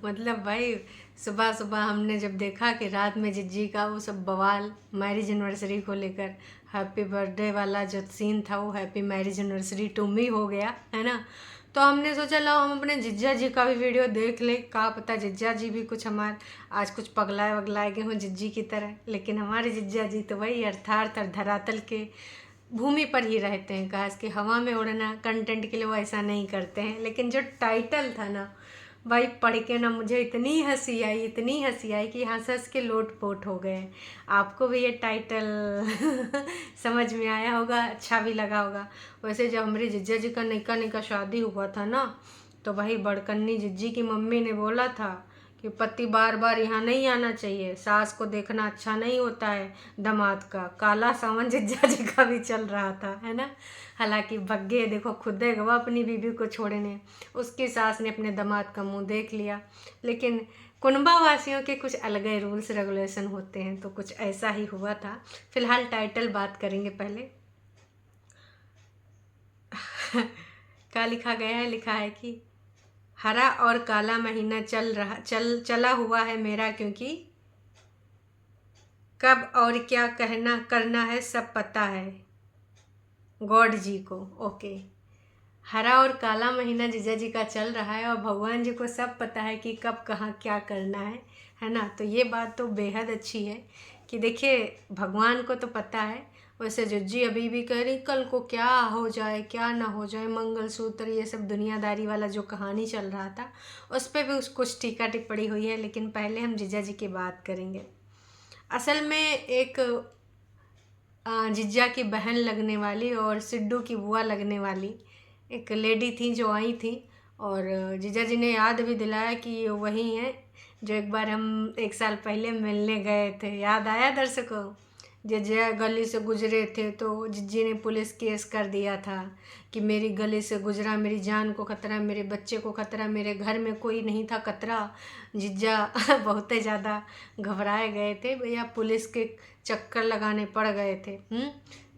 मतलब भाई सुबह सुबह हमने जब देखा कि रात में जिज्जी का वो सब बवाल मैरिज एनिवर्सरी को लेकर हैप्पी बर्थडे वाला जो सीन था वो happy marriage anniversary to me हो गया है ना। तो हमने सोचा लाओ हम अपने जिज्जा जी का भी वीडियो देख लें, कहा पता जिज्जा जी भी कुछ हमारे आज कुछ पगलाए वगलाए गए हों जिज्जी की तरह। लेकिन हमारे जिज्जा जी तो वही अर्थार्थ धरातल के भूमि पर ही रहते हैं, कहा कि हवा में उड़ना कंटेंट के लिए वो ऐसा नहीं करते हैं। लेकिन जो टाइटल था ना भाई पढ़ के ना मुझे इतनी हंसी आई, इतनी हंसी आई कि हंस हंस के लोट पोट हो गए। आपको भी ये टाइटल समझ में आया होगा, अच्छा भी लगा होगा। वैसे जब हमारे जिज्जा जी का निका निका शादी हुआ था ना तो भाई बड़कन्नी जिज्जी की मम्मी ने बोला था कि पति बार बार यहाँ नहीं आना चाहिए, सास को देखना अच्छा नहीं होता है दामाद का। काला सावन जिज्जा जी का भी चल रहा था है ना। हालांकि भग्गे देखो खुद गवा अपनी बीबी को छोड़ने, उसकी सास ने अपने दामाद का मुंह देख लिया। लेकिन कुनबा वासियों के कुछ अलग ही रूल्स रेगुलेशन होते हैं, तो कुछ ऐसा ही हुआ था। फिलहाल टाइटल बात करेंगे पहले। क्या लिखा गया है, लिखा है कि हरा और काला महीना चला हुआ है मेरा, क्योंकि कब और क्या कहना करना है सब पता है गॉड जी को। ओके, हरा और काला महीना जीजा जी का चल रहा है और भगवान जी को सब पता है कि कब कहाँ क्या करना है ना। तो ये बात तो बेहद अच्छी है कि देखिए भगवान को तो पता है। वैसे जिज्जी अभी भी कह रही कल को क्या हो जाए क्या ना हो जाए, मंगलसूत्र ये सब दुनियादारी वाला जो कहानी चल रहा था उस पर भी कुछ टीका टिप्पणी हुई है। लेकिन पहले हम जीजा जी की बात करेंगे। असल में एक जिज्जा की बहन लगने वाली और सिड्डू की बुआ लगने वाली एक लेडी थी जो आई थी, और जीजा जी ने याद भी दिलाया कि ये वही हैं जो एक बार हम 1 साल पहले मिलने गए थे। याद आया दर्शकों? जिज्जा गली से गुजरे थे तो जिज्जी ने पुलिस केस कर दिया था कि मेरी गली से गुजरा, मेरी जान को खतरा, मेरे बच्चे को खतरा, मेरे घर में कोई नहीं था खतरा। जिज्जा बहुत ही ज़्यादा घबराए गए थे भैया, पुलिस के चक्कर लगाने पड़ गए थे।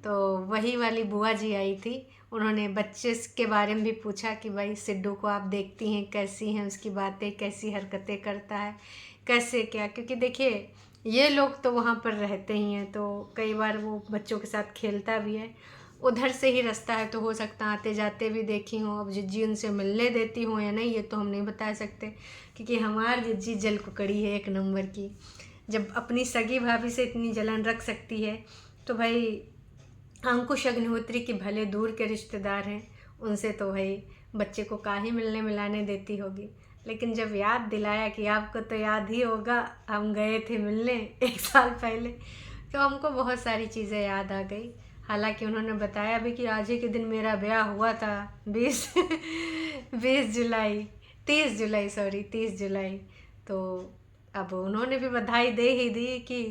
तो वही वाली बुआ जी आई थी, उन्होंने बच्चे के बारे में भी पूछा कि भाई सिड्डू को आप देखती हैं कैसी हैं, उसकी बातें कैसी हरकतें करता है कैसे क्या। क्योंकि देखिए ये लोग तो वहाँ पर रहते ही हैं तो कई बार वो बच्चों के साथ खेलता भी है। उधर से ही रास्ता है तो हो सकता आते जाते भी देखी हूँ। अब जिज्जी उनसे मिलने देती हूँ या नहीं ये तो हम नहीं बता सकते, क्योंकि हमारी जिज्जी जल कुकड़ी है 1 नंबर की। जब अपनी सगी भाभी से इतनी जलन रख सकती है तो भाई अंकुश अग्निहोत्री के भले दूर के रिश्तेदार हैं, उनसे तो भाई बच्चे को काहे मिलने मिलाने देती होगी। लेकिन जब याद दिलाया कि आपको तो याद ही होगा हम गए थे मिलने 1 साल पहले, तो हमको बहुत सारी चीज़ें याद आ गई। हालांकि उन्होंने बताया भी कि आज ही के दिन मेरा ब्याह हुआ था 20 जुलाई 30 जुलाई सॉरी 30 जुलाई। तो अब उन्होंने भी बधाई दे ही दी कि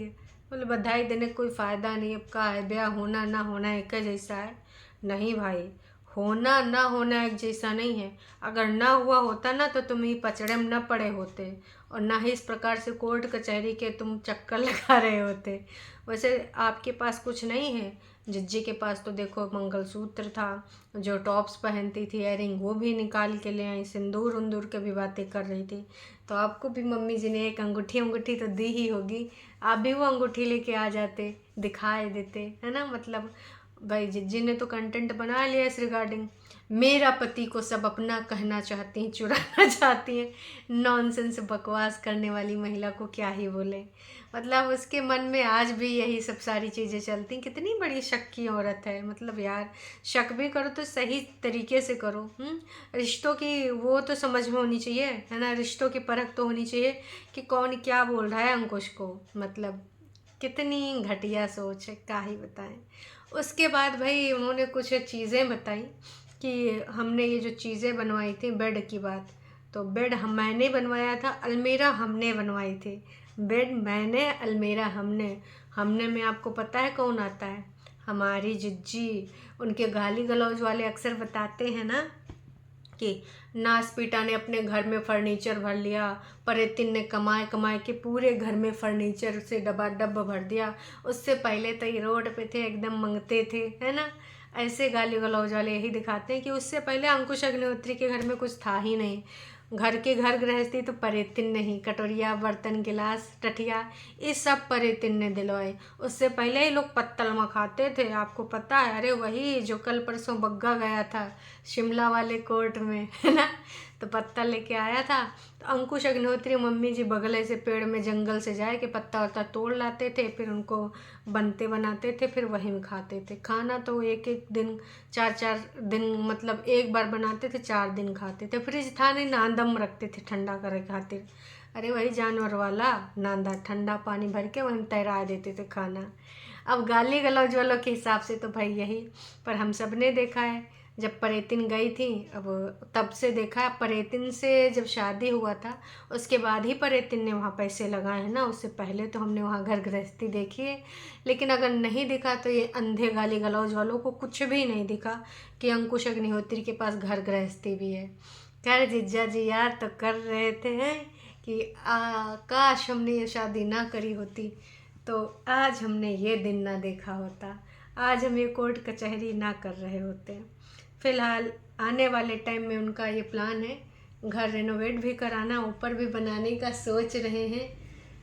बोले बधाई देने कोई फ़ायदा नहीं, अब का है ब्याह होना ना होना एक जैसा है। नहीं भाई, होना ना होना एक जैसा नहीं है। अगर ना हुआ होता ना तो तुम ही पचड़े में न पड़े होते और ना ही इस प्रकार से कोर्ट कचहरी के तुम चक्कर लगा रहे होते। वैसे आपके पास कुछ नहीं है, जिज्जी के पास तो देखो मंगलसूत्र था, जो टॉप्स पहनती थी इयरिंग वो भी निकाल के ले आई, सिंदूर उंदूर के भी बातें कर रही थी। तो आपको भी मम्मी जी ने एक अंगूठी तो दी ही होगी, आप भी वो अंगूठी लेके आ जाते, दिखाए देते, है ना। मतलब भाई जिज्जी ने तो कंटेंट बना लिया इस रिगार्डिंग। मेरा पति को सब अपना कहना चाहती हैं, चुराना चाहती हैं। नॉनसेंस बकवास करने वाली महिला को क्या ही बोले। मतलब उसके मन में आज भी यही सब सारी चीज़ें चलती। कितनी बड़ी शक की औरत है। मतलब यार शक भी करो तो सही तरीके से करो। रिश्तों की वो तो समझ में होनी चाहिए, है ना। रिश्तों की परख तो होनी चाहिए कि कौन क्या बोल रहा है अंकुश को। मतलब कितनी घटिया सोच है, क्या ही बताएं। उसके बाद भाई उन्होंने कुछ चीज़ें बताई कि हमने ये जो चीज़ें बनवाई थी, बेड की बात, तो बेड मैंने बनवाया था, अलमीरा हमने बनवाई थी। बेड मैंने, अलमीरा हमने। हमने में आपको पता है कौन आता है? हमारी जिज्जी। उनके गाली गलौज वाले अक्सर बताते हैं ना कि नास पीटा ने अपने घर में फर्नीचर भर लिया, परेतिन ने कमाए कमाए के पूरे घर में फर्नीचर से डब्बा भर दिया, उससे पहले तो ये रोड पे थे एकदम मंगते थे, है ना। ऐसे गाली गलौज वाले यही दिखाते हैं कि उससे पहले अंकुश अग्निहोत्री के घर में कुछ था ही नहीं। घर के घर गृहस्थी तो परेतिन नहीं, कटोरिया बर्तन गिलास टठिया ये सब परेतिन ने दिलवाए। उससे पहले ही लोग पत्तल में खाते थे, आपको पता है। अरे वही जो कल परसों बग्गा गया था शिमला वाले कोर्ट में, है ना, तो पत्ता लेके आया था। तो अंकुश अग्निहोत्री मम्मी जी बगले से पेड़ में जंगल से जाए कि पत्ता वत्ता तोड़ लाते थे, फिर उनको बनते बनाते थे, फिर वहीं में खाते थे। खाना तो एक एक दिन 4-4 दिन, मतलब एक बार बनाते थे 4 दिन खाते थे। फ्रिज था नहीं, नांदम रखते थे ठंडा करे खातिर। अरे वही जानवर वाला नांदा, ठंडा पानी भर के वहीं तैरा देते थे खाना। अब गाली गलौज वालों के हिसाब से तो भाई यही, पर हम सब ने देखा है जब परेतिन गई थी, अब तब से देखा। परेतिन से जब शादी हुआ था उसके बाद ही परेतिन ने वहाँ पैसे लगाए हैं ना, उससे पहले तो हमने वहाँ घर गृहस्थी देखी है। लेकिन अगर नहीं दिखा तो ये अंधे गाली गलौज वालों को कुछ भी नहीं दिखा कि अंकुश अग्निहोत्री के पास घर गृहस्थी भी है। खैर जीजा जी यार तो कर रहे थे हैं कि काश हमने ये शादी ना करी होती तो आज हमने ये दिन ना देखा होता, आज हम ये कोर्ट कचहरी ना कर रहे होते। फ़िलहाल आने वाले टाइम में उनका ये प्लान है घर रेनोवेट भी कराना, ऊपर भी बनाने का सोच रहे हैं।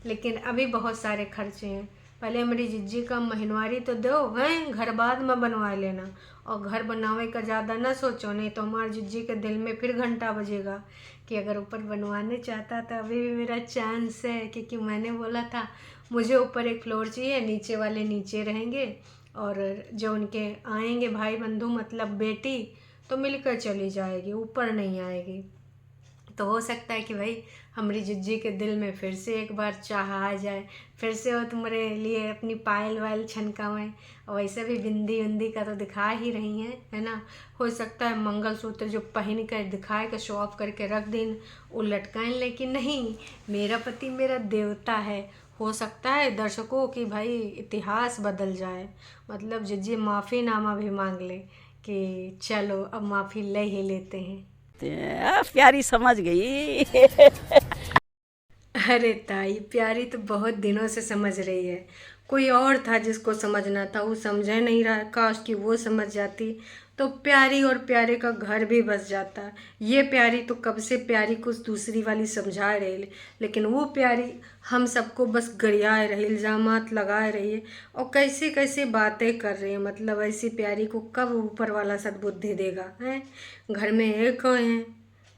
लेकिन अभी बहुत सारे खर्चे हैं। पहले हमारी जिज्जी का महीनवारी तो दो हैं, घर बाद में बनवा लेना। और घर बनावे का ज़्यादा ना सोचो, नहीं तो हमारी जिज्जी के दिल में फिर घंटा बजेगा कि अगर ऊपर बनवाने चाहता तो अभी भी मेरा चांस है। क्योंकि मैंने बोला था मुझे ऊपर एक फ्लोर चाहिए, नीचे वाले नीचे रहेंगे और जो उनके आएंगे भाई बंधु मतलब बेटी तो मिलकर चली जाएगी, ऊपर नहीं आएगी। तो हो सकता है कि भाई हमारी जिज्जी के दिल में फिर से एक बार चाह आ जाए, फिर से वो तुम्हारे लिए अपनी पायल वायल छनकावें। और वैसे भी बिंदी उंदी का तो दिखा ही रही हैं, है ना। हो सकता है मंगलसूत्र जो पहन कर दिखाए का शो ऑफ करके रख दें, वो लटकाएं। लेकिन नहीं, मेरा पति मेरा देवता है। हो सकता है दर्शकों की भाई इतिहास बदल जाए, मतलब जिज्जी माफ़ीनामा भी मांग ले कि चलो अब माफ़ी ले ही लेते हैं। प्यारी समझ गई। अरे ताई प्यारी तो बहुत दिनों से समझ रही है। कोई और था जिसको समझना था, वो समझ नहीं रहा। काश कि वो समझ जाती तो प्यारी और प्यारे का घर भी बस जाता। ये प्यारी तो कब से प्यारी को दूसरी वाली समझा रही, लेकिन वो प्यारी हम सबको बस गरियाए रही, इल्ज़ामात लगाए रही है और कैसी कैसी बातें कर रही है। मतलब ऐसी प्यारी को कब ऊपर वाला सद्बुद्धि देगा हैं। घर में एक हैं,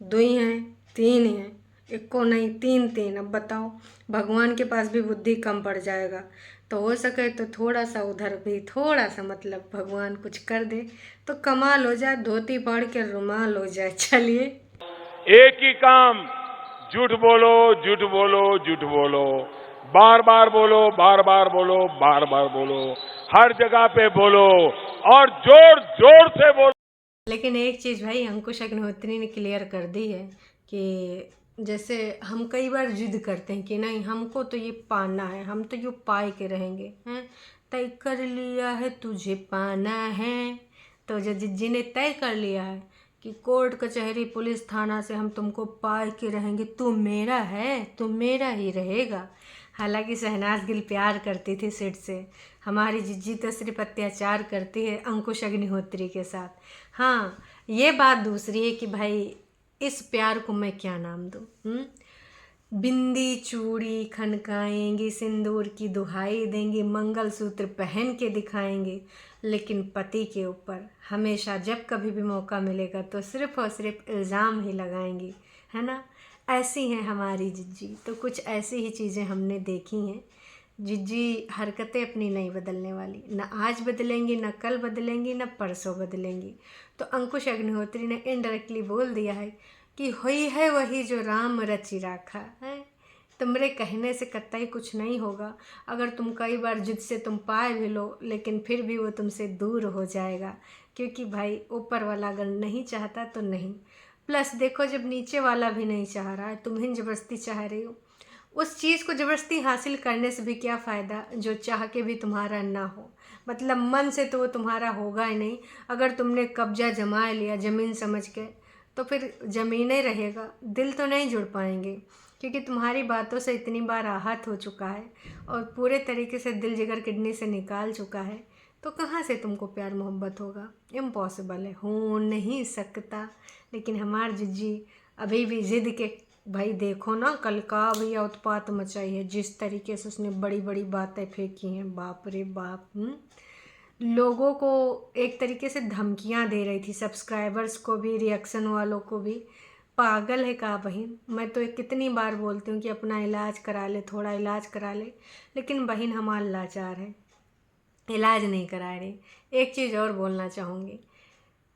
दो हैं, तीन हैं, एक को नहीं तीन तीन। अब बताओ भगवान के पास भी बुद्धि कम पड़ जाएगा। तो हो सके तो थोड़ा सा उधर भी थोड़ा सा मतलब भगवान कुछ कर दे तो कमाल हो जाए, धोती फाड़ के रुमाल हो जाए। चलिए एक ही काम, झूठ बोलो झूठ बोलो झूठ बोलो, बार बार बोलो बार बार बोलो बार बार बोलो, हर जगह पे बोलो और जोर जोर से बोलो। लेकिन एक चीज़ भाई अंकुश अग्निहोत्री ने क्लियर कर दी है कि जैसे हम कई बार जिद करते हैं कि नहीं हमको तो ये पाना है, हम तो ये पाए के रहेंगे हैं। तय कर लिया है तुझे पाना है, तो जो जिज्जी ने तय कर लिया है कि कोर्ट कचहरी पुलिस थाना से हम तुमको पाए के रहेंगे, तू मेरा है, तू मेरा ही रहेगा। हालांकि शहनाज गिल प्यार करती थी सिड से, हमारी जिज्जी तो सिर्फ अत्याचार करती है अंकुश अग्निहोत्री के साथ। हाँ ये बात दूसरी है कि भाई इस प्यार को मैं क्या नाम दूँ। बिंदी चूड़ी खनकाएंगी, सिंदूर की दुहाई देंगी, मंगलसूत्र पहन के दिखाएंगे, लेकिन पति के ऊपर हमेशा जब कभी भी मौका मिलेगा तो सिर्फ और सिर्फ इल्ज़ाम ही लगाएंगी, है ना। ऐसी हैं हमारी जिज्जी। तो कुछ ऐसी ही चीज़ें हमने देखी हैं। जिज्जी हरकतें अपनी नहीं बदलने वाली, ना आज बदलेंगी, ना कल बदलेंगी, ना परसों बदलेंगी। तो अंकुश अग्निहोत्री ने इनडायरेक्टली बोल दिया है कि हुई है वही जो राम रचि राखा है। तुम्हारे कहने से कतई कुछ नहीं होगा। अगर तुम कई बार जिद से तुम पाए भी लो, लेकिन फिर भी वो तुमसे दूर हो जाएगा, क्योंकि भाई ऊपर वाला अगर नहीं चाहता तो नहीं। प्लस देखो जब नीचे वाला भी नहीं चाह रहा है, तुम्हें ज़बरदस्ती चाह रही हो, उस चीज़ को ज़बरदस्ती हासिल करने से भी क्या फ़ायदा जो चाह के भी तुम्हारा ना हो। मतलब मन से तो वो तुम्हारा होगा ही नहीं। अगर तुमने कब्जा जमा लिया ज़मीन समझ के तो फिर ज़मीन ही रहेगा, दिल तो नहीं जुड़ पाएंगे। क्योंकि तुम्हारी बातों से इतनी बार आहत हो चुका है और पूरे तरीके से दिल जिगर किडनी से निकाल चुका है, तो कहाँ से तुमको प्यार मोहब्बत होगा। इम्पॉसिबल है, हो नहीं सकता। लेकिन हमार जिज्जी अभी भी जिद के भाई देखो ना कल का भैया उत्पात मचाई है, जिस तरीके से उसने बड़ी बड़ी बातें फेंकी हैं, बाप रे बाप। लोगों को एक तरीके से धमकियां दे रही थी, सब्सक्राइबर्स को भी, रिएक्शन वालों को भी। पागल है का बहन। मैं तो कितनी बार बोलती हूँ कि अपना इलाज करा ले, थोड़ा इलाज करा ले, लेकिन बहन हमारा लाचार है, इलाज नहीं करा रहे। एक चीज़ और बोलना चाहूँगी,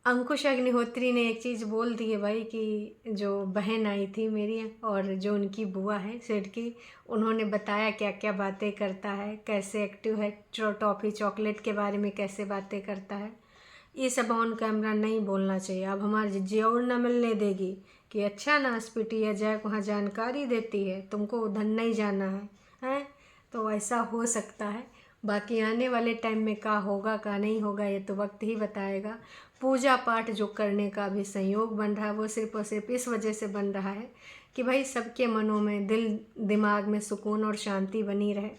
अंकुश अग्निहोत्री ने एक चीज़ बोल दी है भाई कि जो बहन आई थी मेरी और जो उनकी बुआ है सेठ की, उन्होंने बताया क्या क्या बातें करता है, कैसे एक्टिव है, टॉफ़ी चॉकलेट के बारे में कैसे बातें करता है। ये सब ऑन कैमरा नहीं बोलना चाहिए। अब हमारी जिज्जी और न मिलने देगी कि अच्छा नासपीटी है, जय वहाँ जानकारी देती है, तुमको उधर नहीं जाना है। तो ऐसा हो सकता है। बाकी आने वाले टाइम में क्या होगा क्या नहीं होगा ये तो वक्त ही बताएगा। पूजा पाठ जो करने का भी संयोग बन रहा है वो सिर्फ और सिर्फ इस वजह से बन रहा है कि भाई सबके मनों में, दिल दिमाग में सुकून और शांति बनी रहे।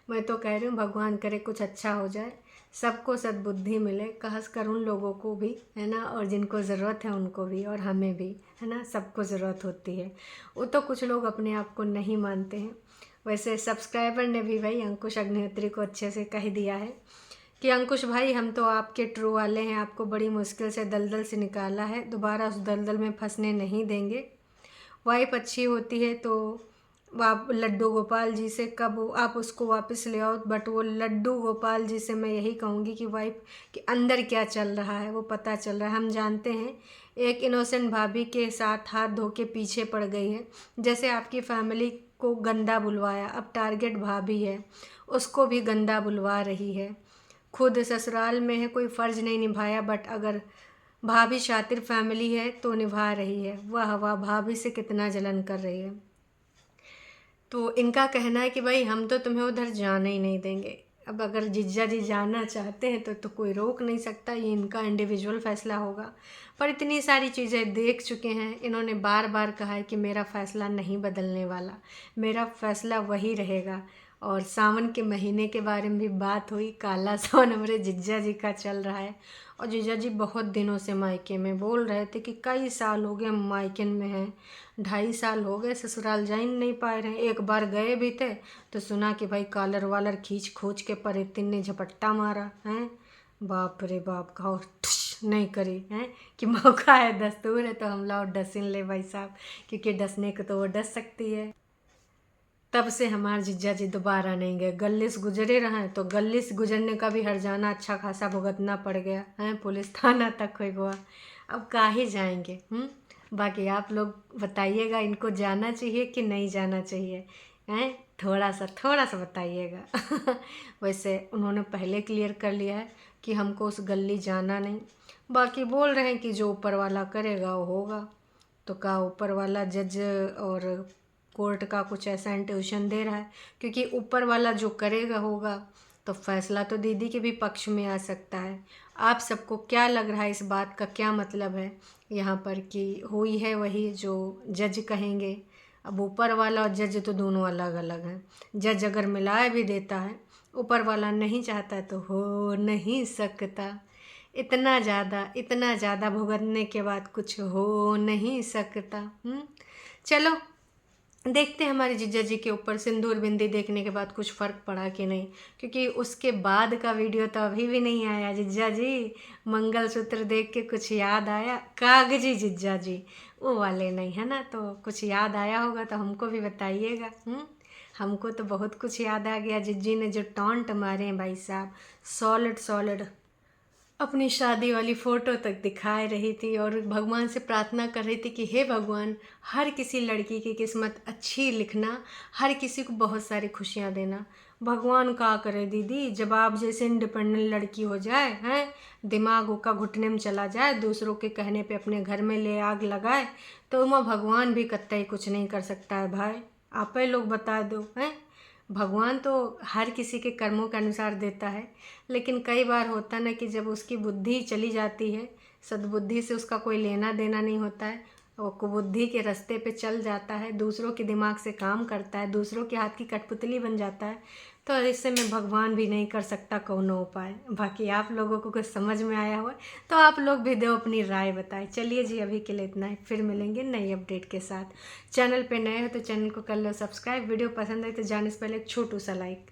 मैं तो कह रही हूँ भगवान करे कुछ अच्छा हो जाए, सबको सद्बुद्धि मिले, खासकर उन लोगों को भी, है ना, और जिनको ज़रूरत है उनको भी, और हमें भी, है ना, सबको ज़रूरत होती है। वो तो कुछ लोग अपने आप को नहीं मानते हैं। वैसे सब्सक्राइबर ने भी भाई अंकुश अग्निहोत्री को अच्छे से कह दिया है कि अंकुश भाई हम तो आपके ट्रू वाले हैं, आपको बड़ी मुश्किल से दलदल से निकाला है, दोबारा उस दलदल में फंसने नहीं देंगे। वाइफ अच्छी होती है तो आप लड्डू गोपाल जी से कब आप उसको वापस ले आओ, बट वो लड्डू गोपाल जी से मैं यही कहूँगी कि वाइफ के अंदर क्या चल रहा है वो पता चल रहा है। हम जानते हैं एक इनोसेंट भाभी के साथ हाथ धो के पीछे पड़ गई है, जैसे आपकी फैमिली को गंदा बुलवाया, अब टारगेट भाभी है, उसको भी गंदा बुलवा रही है। खुद ससुराल में है, कोई फ़र्ज़ नहीं निभाया, बट अगर भाभी शातिर फैमिली है तो निभा रही है। वाह वाह, भाभी से कितना जलन कर रही है। तो इनका कहना है कि भाई हम तो तुम्हें उधर जाने ही नहीं देंगे। अब अगर जीजा जी जाना चाहते हैं तो कोई रोक नहीं सकता, ये इनका इंडिविजुअल फ़ैसला होगा। पर इतनी सारी चीज़ें देख चुके हैं, इन्होंने बार बार कहा है कि मेरा फ़ैसला नहीं बदलने वाला, मेरा फ़ैसला वही रहेगा। और सावन के महीने के बारे में भी बात हुई, काला सावन हमारे जीजा जी का चल रहा है, और जीजा जी बहुत दिनों से मायके में बोल रहे थे कि कई साल हो गए मायके में हैं, 2.5 साल हो गए ससुराल जा ही नहीं पाए रहे। एक बार गए भी थे तो सुना कि भाई कॉलर वालर खींच खोच के परितिन ने झपट्टा मारा है। बाप रे बाप, कहो नहीं करी है कि मौका है, दस्तूर है तो हम लोग डसिन ले भाई साहब, क्योंकि डसने को तो वो डस सकती है। तब से हमारे जीजा जी दोबारा नहीं गए। गल्लिस गुजरे रहे तो गल्लिस गुजरने का भी हर्जाना अच्छा खासा भुगतना पड़ गया है, पुलिस थाना तक हो गया। अब काहे जाएंगे। बाकी आप लोग बताइएगा, इनको जाना चाहिए कि नहीं जाना चाहिए, हैं, थोड़ा सा बताइएगा। वैसे उन्होंने पहले क्लियर कर लिया है कि हमको उस गली जाना नहीं। बाकी बोल रहे हैं कि जो ऊपर वाला करेगा वो होगा। तो का ऊपर वाला जज और कोर्ट का कुछ ऐसा इंट्यूशन दे रहा है, क्योंकि ऊपर वाला जो करेगा होगा तो फैसला तो दीदी के भी पक्ष में आ सकता है। आप सबको क्या लग रहा है, इस बात का क्या मतलब है यहाँ पर कि हुई है वही जो जज कहेंगे। अब ऊपर वाला और जज तो दोनों अलग अलग हैं। जज अगर मिला भी देता है, ऊपर वाला नहीं चाहता तो हो नहीं सकता। इतना ज़्यादा भुगतने के बाद कुछ हो नहीं सकता। चलो देखते हैं हमारे जीजा जी के ऊपर सिंदूर बिंदी देखने के बाद कुछ फ़र्क पड़ा कि नहीं, क्योंकि उसके बाद का वीडियो तो अभी भी नहीं आया। जीजा जी मंगलसूत्र देख के कुछ याद आया, कागजी जीजा जी वो वाले नहीं, है ना, तो कुछ याद आया होगा तो हमको भी बताइएगा। हमको तो बहुत कुछ याद आ गया। जिज्जी ने जो टॉन्ट मारे हैं भाई साहब, सॉलिड अपनी शादी वाली फ़ोटो तक दिखाए रही थी और भगवान से प्रार्थना कर रही थी कि हे भगवान, हर किसी लड़की की किस्मत अच्छी लिखना, हर किसी को बहुत सारी खुशियाँ देना। भगवान का करे दीदी, जब आप जैसे इंडिपेंडेंट लड़की हो जाए, हैं, दिमाग का घुटने में चला जाए, दूसरों के कहने पे अपने घर में ले आग लगाए, तो वह भगवान भी कतई कुछ नहीं कर सकता है भाई। आप ही लोग बता दो, हैं। भगवान तो हर किसी के कर्मों के अनुसार देता है, लेकिन कई बार होता ना कि जब उसकी बुद्धि चली जाती है, सद्बुद्धि से उसका कोई लेना देना नहीं होता है, वो कुबुद्धि के रास्ते पे चल जाता है, दूसरों के दिमाग से काम करता है, दूसरों के हाथ की कठपुतली बन जाता है, तो इससे में भगवान भी नहीं कर सकता कोनो उपाय। बाकी आप लोगों को कुछ समझ में आया हो तो आप लोग भी दो अपनी राय बताएं। चलिए जी, अभी के लिए इतना ही, फिर मिलेंगे नई अपडेट के साथ। चैनल पे नए हो तो चैनल को कर लो सब्सक्राइब, वीडियो पसंद आए तो जाने से पहले एक छोटू सा लाइक।